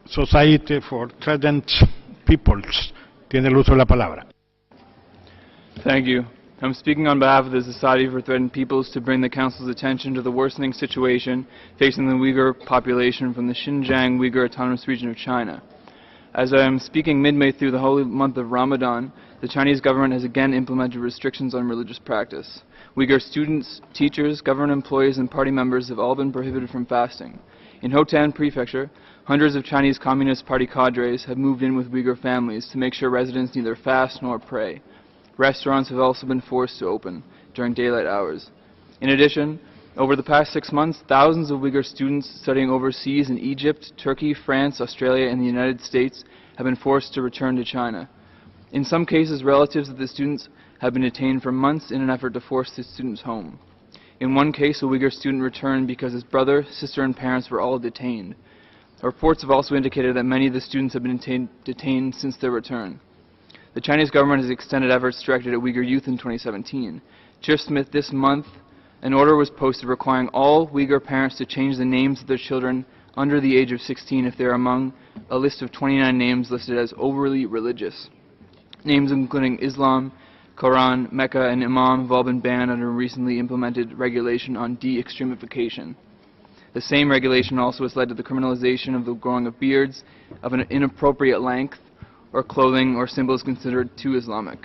Society for Threatened Peoples tiene el uso de la palabra. Thank you. I'm speaking on behalf of the Society for Threatened Peoples to bring the Council's attention to the worsening situation facing the Uyghur population from the Xinjiang Uyghur Autonomous Region of China. As I am speaking midway through the holy month of Ramadan, the Chinese government has again implemented restrictions on religious practice. Uyghur students, teachers, government employees, and party members have all been prohibited from fasting. In Hotan Prefecture, hundreds of Chinese Communist Party cadres have moved in with Uyghur families to make sure residents neither fast nor pray. Restaurants have also been forced to open during daylight hours. In addition, over the past 6 months, thousands of Uyghur students studying overseas in Egypt, Turkey, France, Australia, and the United States have been forced to return to China. In some cases, relatives of the students have been detained for months in an effort to force the students home. In one case, a Uyghur student returned because his brother, sister, and parents were all detained. Reports have also indicated that many of the students have been detained since their return. The Chinese government has extended efforts directed at Uyghur youth in 2017. Just this month, an order was posted requiring all Uyghur parents to change the names of their children under the age of 16 if they are among a list of 29 names listed as overly religious. Names including Islam, Quran, Mecca, and Imam have all been banned under a recently implemented regulation on de-extremification. The same regulation also has led to the criminalization of the growing of beards of an inappropriate length, or clothing or symbols considered too Islamic.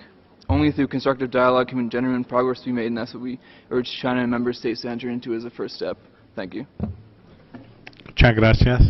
Only through constructive dialogue can genuine progress be made, and that's what we urge China and member states to enter into as a first step. Thank you. Muchas gracias.